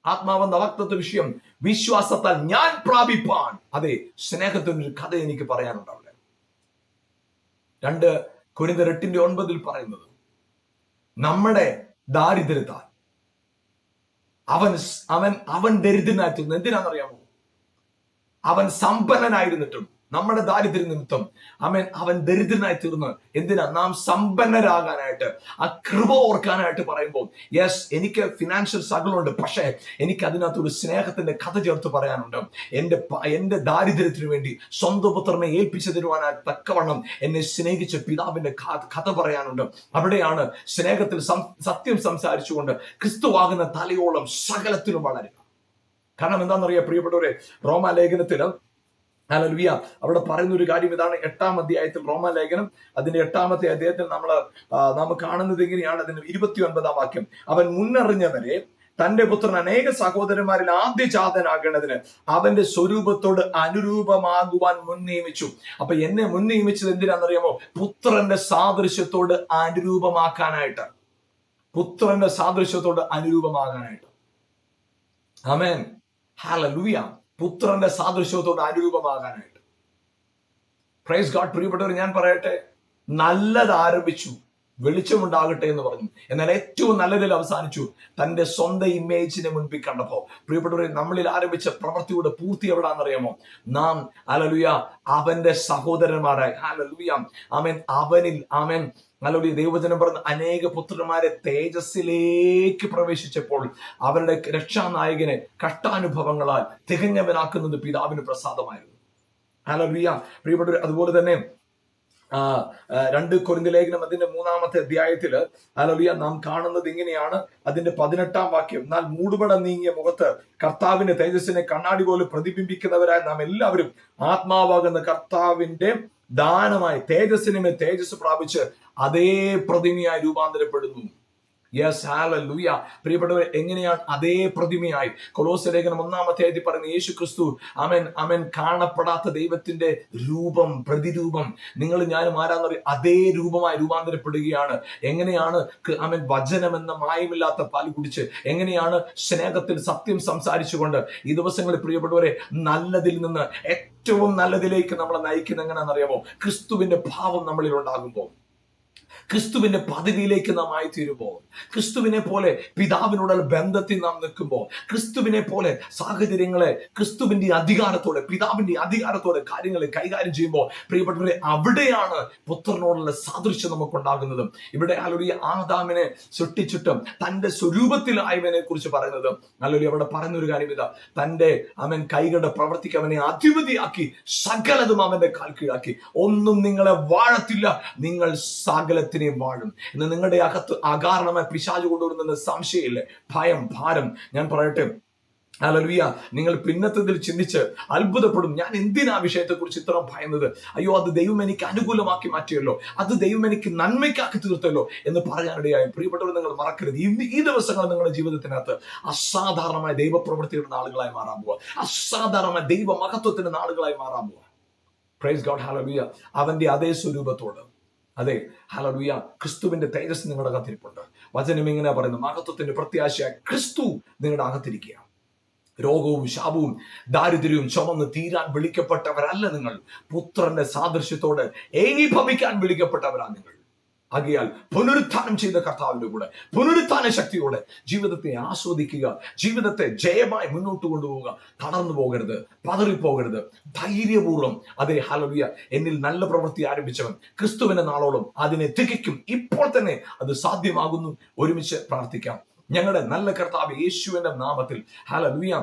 Speaker 1: ആത്മാവെന്ന വാഗ്ദത്ത വിഷയം വിശ്വാസത്താൽ ഞാൻ പ്രാപിപ്പാൻ. അതെ, സ്നേഹത്തിനൊരു കഥ എനിക്ക് പറയാനുണ്ട് അവിടെ. 2 കൊരിന്ത്യർ 8:9 പറയുന്നത്, നമ്മുടെ ദാരിദ്ര്യത്താൽ അവൻ ദരിദ്രനായി തീർന്നു. എന്തിനാണെന്നറിയാമോ? അവൻ സമ്പന്നനായിരുന്നിട്ടും നമ്മുടെ ദാരിദ്ര്യ നിമിത്തം അവൻ ദരിദ്രനായി തീർന്ന്. എന്തിനാ? നാം സമ്പന്നരാകാനായിട്ട്, ആ കൃപ ഓർക്കാനായിട്ട് പറയുമ്പോൾ, യെസ്, എനിക്ക് ഫിനാൻഷ്യൽ സ്ട്രഗിൾ ഉണ്ട്, പക്ഷേ എനിക്ക് അതിനകത്തൊരു സ്നേഹത്തിന്റെ കഥ ചേർത്ത് പറയാനുണ്ട്. എന്റെ ദാരിദ്ര്യത്തിന് വേണ്ടി സ്വന്തം പുത്രനെ ഏൽപ്പിച്ചു തരുവാനായി തക്കവണ്ണം എന്നെ സ്നേഹിച്ച പിതാവിന്റെ കഥ പറയാനുണ്ട്. അവിടെയാണ് സ്നേഹത്തിൽ സത്യം സംസാരിച്ചുകൊണ്ട് ക്രിസ്തുവാകുന്ന തലയോളം സകലത്തിലും വളരുക. കാരണം എന്താണെന്നറിയാം പ്രിയപ്പെട്ടവരെ, റോമാലേഖനത്തില് ഹല്ലേലൂയ അവിടെ പറയുന്ന ഒരു കാര്യം ഇതാണ്. 8-ാം അധ്യായത്തിൽ, റോമാലേഖനം അതിന്റെ 8-ാമത്തെ അധ്യായത്തിൽ നാം കാണുന്നത് ഇങ്ങനെയാണ്. അതിന്റെ 29-ാം വാക്യം, അവൻ മുന്നറിഞ്ഞവരെ തന്റെ പുത്രൻ അനേക സഹോദരന്മാരിൽ ആദ്യജാതനാകേണ്ടതിന് അവന്റെ സ്വരൂപത്തോട് അനുരൂപമാകുവാൻ മുൻ നിയമിച്ചു. അപ്പൊ എന്നെ മുൻ നിയമിച്ചത് എന്തിനാണെന്നറിയാമോ? പുത്രന്റെ സാദൃശ്യത്തോട് അനുരൂപമാക്കാനായിട്ട്. പുത്രന്റെ സാദൃശ്യത്തോട് അനുരൂപമാകാനായിട്ട്. ആമേൻ, ഹല്ലേലൂയ. പുത്രന്റെ സാദൃശ്യത്തോട് അനുരൂപമാകാനായിട്ട്. Praise God. പ്രിയപ്പെട്ടവർ, ഞാൻ പറയട്ടെ, നല്ലത് ആരംഭിച്ചു, വെളിച്ചമുണ്ടാകട്ടെ എന്ന് പറഞ്ഞു. എന്നാൽ ഏറ്റവും നല്ലതിൽ അവസാനിച്ചു. തന്റെ സ്വന്തം ഇമേജിനെ മുൻപിൽ കണ്ടപ്പോ പ്രിയപ്പെട്ടവരെ, നമ്മളിൽ ആരംഭിച്ച പ്രവൃത്തിയുടെ പൂർത്തി എവിടാന്നറിയാമോ? നാം ഹല്ലേലൂയ അവന്റെ സഹോദരന്മാരായി. ഹല്ലേലൂയ ആമേൻ. അവനിൽ ആമേൻ ഹല്ലേലൂയ ദൈവവചനം പറഞ്ഞ അനേക പുത്രന്മാരെ തേജസ്സിലേക്ക് പ്രവേശിച്ചപ്പോൾ അവരുടെ രക്ഷാനായകനെ കഷ്ടാനുഭവങ്ങളാൽ തികഞ്ഞവനാക്കുന്നത് പിതാവിന് പ്രസാദമായിരുന്നു. ഹല്ലേലൂയ പ്രിയപ്പെട്ടവർ, അതുപോലെ തന്നെ 2 കൊരിന്ത്യർ ലേഖനം അതിന്റെ 3-ാമത്തെ അധ്യായത്തില് ഹല്ലേലൂയ നാം കാണുന്നത് ഇങ്ങനെയാണ്. അതിന്റെ 18-ാം വാക്യം, എന്നാൽ മൂടുപട നീങ്ങിയ മുഖത്ത് കർത്താവിന്റെ തേജസ്സിനെ കണ്ണാടി പോലെ പ്രതിബിംബിക്കുന്നവരായ നാം എല്ലാവരും ആത്മാവാകുന്ന കർത്താവിന്റെ ദാനമായി തേജസ്സിനുമേൽ തേജസ് പ്രാപിച്ച് അതേ പ്രതിമയായി രൂപാന്തരപ്പെടുന്നു. Yes, hallelujah. പ്രിയപ്പെട്ടവർ, എങ്ങനെയാണ് അതേ പ്രതിമയായി? കൊലോസ്യ ലേഖനം 1-ാം അധ്യായത്തിൽ പറയുന്ന യേശു ക്രിസ്തു അവൻ കാണപ്പെടാത്ത ദൈവത്തിന്റെ രൂപം, പ്രതിരൂപം. നിങ്ങൾ ഞാനും ആരാന്നറിയാം, അതേ രൂപമായി രൂപാന്തരപ്പെടുകയാണ്. എങ്ങനെയാണ്? വചനം എന്ന മായമില്ലാത്ത പാൽ കുടിച്ച്, എങ്ങനെയാണ് സ്നേഹത്തിൽ സത്യം സംസാരിച്ചുകൊണ്ട് ഈ ദിവസങ്ങളിൽ പ്രിയപ്പെട്ടവരെ നല്ലതിൽ നിന്ന് ഏറ്റവും നല്ലതിലേക്ക് നമ്മളെ നയിക്കുന്ന എങ്ങനെയാണെന്നറിയാമോ? ക്രിസ്തുവിന്റെ ഭാവം നമ്മളിൽ ഉണ്ടാകുമ്പോൾ, ക്രിസ്തുവിന്റെ പദവിയിലേക്ക് നാം ആയിത്തീരുമ്പോൾ, ക്രിസ്തുവിനെ പോലെ പിതാവിനോടുള്ള ബന്ധത്തിൽ നാം നിൽക്കുമ്പോൾ, ക്രിസ്തുവിനെ പോലെ സാഹചര്യങ്ങളെ ക്രിസ്തുവിന്റെ അധികാരത്തോടെ, പിതാവിന്റെ അധികാരത്തോടെ കാര്യങ്ങളെ കൈകാര്യം ചെയ്യുമ്പോൾ പ്രിയപ്പെട്ടവരെ, അവിടെയാണ് പുത്രനോടുള്ള സാദൃശ്യം നമുക്കുണ്ടാകുന്നതും. ഇവിടെ ഹല്ലേലൂയ ആദാമിനെ സൃഷ്ടിച്ചിട്ടും തന്റെ സ്വരൂപത്തിലായവനെ കുറിച്ച് പറയുന്നത് ഹല്ലേലൂയ അവിടെ പറയുന്ന ഒരു കാര്യം ഇതാ, തന്റെ കൈകളുടെ പ്രവർത്തിക്ക് അവനെ അധിപതിയാക്കി സകലതും അവന്റെ കാൽ കീഴാക്കി. ഒന്നും നിങ്ങളെ വാഴത്തില്ല, നിങ്ങൾ സകലത്തിനെ വാഴും. ഇന്ന് നിങ്ങളുടെ അകത്ത് അകാരണമായി പിശാച് കൊണ്ടുവരുന്ന സംശയമില്ലേ, ഭയം, ഭാരം. ഞാൻ പറയട്ടെ ഹല്ലേലൂയ, നിങ്ങൾ പിന്നത്തതിൽ ചിന്തിച്ച് അത്ഭുതപ്പെടും. ഞാൻ എന്തിനാ വിഷയത്തെ കുറിച്ച് ഇത്ര ഭയന്നത്? അയ്യോ, അത് ദൈവം എനിക്ക് അനുകൂലമാക്കി മാറ്റിയല്ലോ, അത് ദൈവം എനിക്ക് നന്മയ്ക്കാക്കി തീർത്തല്ലോ എന്ന് പറയാനിടയായി. പ്രിയപ്പെട്ടവർ, നിങ്ങൾ മറക്കരുത്, ഈ ദിവസങ്ങൾ നിങ്ങളുടെ ജീവിതത്തിനകത്ത് അസാധാരണമായ ദൈവപ്രവൃത്തിയുടെ നാളുകളായി മാറാൻ പോവുക, അസാധാരണമായ ദൈവ മഹത്വത്തിന്റെ നാളുകളായി മാറാൻ പോവുക. Price God, hallelujah. അവന്റെ അതേ സ്വരൂപത്തോട് അതെ, ഹല്ലേലൂയ, ക്രിസ്തുവിന്റെ തേജസ് നിങ്ങളുടെ അകത്തിരിപ്പുണ്ട്. വചനം ഇങ്ങനെ പറയുന്നു, മഹത്വത്തിന്റെ പ്രത്യാശയായ ക്രിസ്തു നിങ്ങളുടെ അകത്തിരിക്കുക. രോഗവും ശാപവും ദാരിദ്ര്യവും ചുമന്ന് തീരാൻ വിളിക്കപ്പെട്ടവരല്ല നിങ്ങൾ, പുത്രന്റെ സാദൃശ്യത്തോട് ഏകീഭവിക്കാൻ വിളിക്കപ്പെട്ടവരാ നിങ്ങൾ. ആകയാൽ പുനരുത്ഥാനം ചെയ്ത കർത്താവിന്റെ കൂടെ പുനരുത്ഥാന ശക്തിയോടെ ജീവിതത്തെ ആസ്വദിക്കുക, ജീവിതത്തെ ജയമായി മുന്നോട്ട് കൊണ്ടുപോവുക. തളർന്നു പോകരുത്, പതറിപ്പോകരുത്, ധൈര്യപൂർവ്വം, അതേ ഹല്ലേലൂയ, എന്നിൽ നല്ല പ്രവൃത്തി ആരംഭിച്ചവൻ ക്രിസ്തുവിന്റെ നാളോളം അതിനെ തികയ്ക്കും, ഇപ്പോൾ തന്നെ അത് സാധ്യമാകുന്നു. ഒരുമിച്ച് പ്രാർത്ഥിക്കാം. ഞങ്ങളുടെ നല്ല കർത്താവ് യേശുവിന്റെ നാമത്തിൽ, ഹല്ലേലൂയ,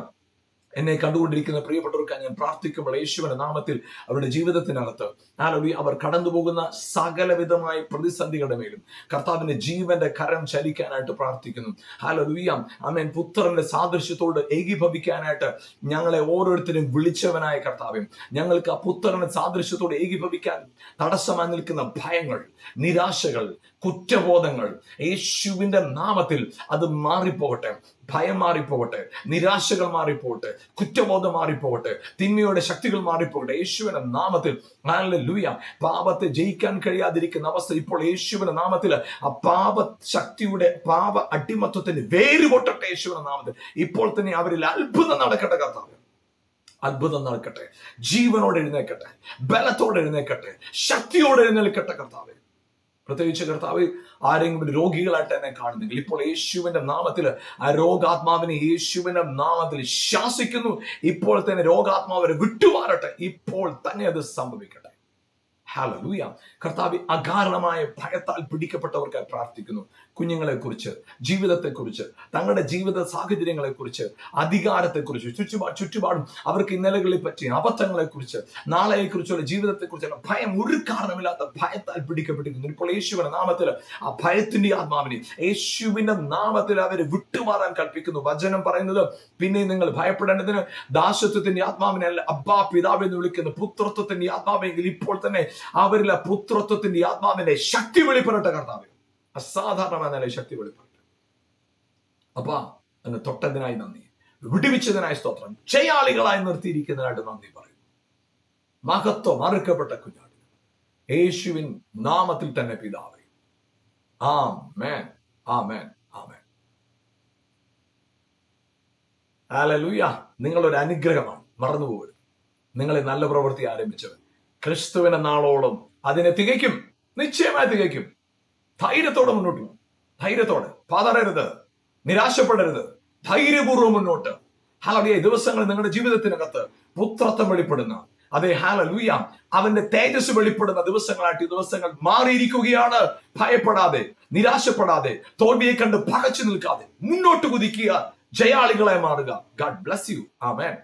Speaker 1: എന്നെ കണ്ടുകൊണ്ടിരിക്കുന്ന പ്രിയപ്പെട്ടവർക്ക് ഞാൻ പ്രാർത്ഥിക്കുമ്പോൾ യേശുവിന്റെ നാമത്തിൽ അവരുടെ ജീവിതത്തിനകത്ത് ഹല്ലേലൂയ അവർ കടന്നുപോകുന്ന സകലവിധമായ പ്രതിസന്ധികളുടെ മേലും കർത്താവിന്റെ ജീവന്റെ കരം ചലിക്കാനായിട്ട് പ്രാർത്ഥിക്കുന്നു. ഹല്ലേലൂയ, ആമേൻ. പുത്രന്റെ സാദൃശ്യത്തോട് ഏകീഭവിക്കാനായിട്ട് ഞങ്ങളെ ഓരോരുത്തരും വിളിച്ചവനായ കർത്താവേ, ഞങ്ങൾക്ക് ആ പുത്രന്റെ സാദൃശ്യത്തോട് ഏകീഭവിക്കാൻ തടസ്സമായി നിൽക്കുന്ന ഭയങ്ങൾ, നിരാശകൾ, കുറ്റബോധങ്ങൾ യേശുവിന്റെ നാമത്തിൽ അത് മാറിപ്പോകട്ടെ. ഭയം മാറിപ്പോകട്ടെ, നിരാശകൾ മാറിപ്പോകട്ടെ, കുറ്റബോധം മാറിപ്പോകട്ടെ, തിന്മയുടെ ശക്തികൾ മാറിപ്പോകട്ടെ യേശുവിന്റെ നാമത്തിൽ. ഹല്ലേലൂയ, പാപത്തെ ജയിക്കാൻ കഴിയാതിരിക്കുന്ന അവസ്ഥ ഇപ്പോൾ യേശുവിന്റെ നാമത്തിൽ ആ പാപ ശക്തിയുടെ പാപ അടിമത്വത്തിന് വേര് പൊട്ടട്ടെ യേശുവിന്റെ നാമത്തിൽ. ഇപ്പോൾ തന്നെ അവരിൽ അത്ഭുതം നടക്കട്ടെ കർത്താവ്, അത്ഭുതം നടക്കട്ടെ. ജീവനോടെ എഴുന്നേൽക്കട്ടെ, ബലത്തോടെ എഴുന്നേൽക്കട്ടെ, ശക്തിയോടെ എഴുന്നേൽക്കട്ടെ കർത്താവ്. പ്രത്യേകിച്ച് കർത്താവ്, ആരെങ്കിലും രോഗികളായിട്ട് എന്നെ കാണുന്നെങ്കിൽ ഇപ്പോൾ യേശുവിന്റെ നാമത്തിൽ ആ രോഗാത്മാവിനെ യേശുവിന്റെ നാമത്തിൽ ശാസിക്കുന്നു. ഇപ്പോൾ തന്നെ രോഗാത്മാവിനെ വിട്ടുമാറട്ടെ, ഇപ്പോൾ തന്നെ അത് സംഭവിക്കട്ടെ. ഹല്ലേലൂയ. കർത്താവ്, അകാരണമായ ഭയത്താൽ പിടിക്കപ്പെട്ടവർക്കായി പ്രാർത്ഥിക്കുന്നു. കുഞ്ഞുങ്ങളെ കുറിച്ച്, ജീവിതത്തെക്കുറിച്ച്, തങ്ങളുടെ ജീവിത സാഹചര്യങ്ങളെ കുറിച്ച്, അധികാരത്തെക്കുറിച്ച്, ചുറ്റുപാടും അവർക്ക് ഇന്നലകളെ പറ്റി അബദ്ധങ്ങളെ കുറിച്ച്, നാളെയെ കുറിച്ചുള്ള ജീവിതത്തെക്കുറിച്ചുള്ള ഭയം, ഒരു കാരണമില്ലാത്ത ഭയത്താൽ പിടിക്കപ്പെട്ടിരിക്കുന്നു. ഇപ്പോൾ യേശുവിന്റെ നാമത്തിൽ ആ ഭയത്തിന്റെ ആത്മാവിനെ യേശുവിന്റെ നാമത്തിൽ അവരെ വിട്ടുമാറാൻ കൽപ്പിക്കുന്നു. വചനം പറയുന്നത്, പിന്നെ നിങ്ങൾ ഭയപ്പെടേണ്ടതിന് ദാസത്വത്തിന്റെ ആത്മാവിനെ അല്ല, അബ്ബാ പിതാവ് എന്ന് വിളിക്കുന്ന പുത്രത്വത്തിന്റെ ആത്മാവെങ്കിൽ ഇപ്പോൾ തന്നെ അവരിൽ ആ പുത്രത്വത്തിന്റെ ആത്മാവിന്റെ ശക്തി വെളിപ്പെടട്ടെ കർത്താവ്. അസാധാരണമായ നിലയിൽ ശക്തി വെളിപ്പെടട്ടെ. അപ്പാ, അങ്ങ് തൊട്ടതിനായി നന്ദി, വിടുവിച്ചതിനായി സ്തോത്രം, ജയാളികളായി നിർത്തിയിരിക്കുന്നതിനായിട്ട് നന്ദി പറയുന്നു. മഹത്വം അറുക്കപ്പെട്ട കുഞ്ഞാട് യേശുവിൻ നാമത്തിൽ തന്നെ പിതാവേ, ആമേൻ, ആമേൻ, ആമേൻ. ഹല്ലേലൂയ. നിങ്ങളൊരു അനുഗ്രഹമാണ്, മറന്നുപോകരുത്. നിങ്ങളെ നല്ല പ്രവൃത്തി ആരംഭിച്ചവൻ ക്രിസ്തുവിന്റെ നാളോളം അതിനെ തികയ്ക്കും, നിശ്ചയമായി തികയ്ക്കും. ധൈര്യത്തോടെ മുന്നോട്ട് പോകും, ധൈര്യത്തോടെ, പതറരുത്, നിരാശപ്പെടരുത്, ധൈര്യപൂർവ്വം മുന്നോട്ട്. ഹല്ലേലൂയ. ദിവസങ്ങൾ നിങ്ങളുടെ ജീവിതത്തിനകത്ത് പുത്രത്വം വെളിപ്പെടുന്ന, അതേ ഹല്ലേലൂയ, അവന്റെ തേജസ് വെളിപ്പെടുന്ന ദിവസങ്ങളായിട്ട് ഈ ദിവസങ്ങൾ മാറിയിരിക്കുകയാണ്. ഭയപ്പെടാതെ, നിരാശപ്പെടാതെ, തോൽവിയെ കണ്ട് പകച്ചു നിൽക്കാതെ മുന്നോട്ട് കുതിക്കുക, ജയാളികളായി മാറുക. God bless you. ആമേൻ.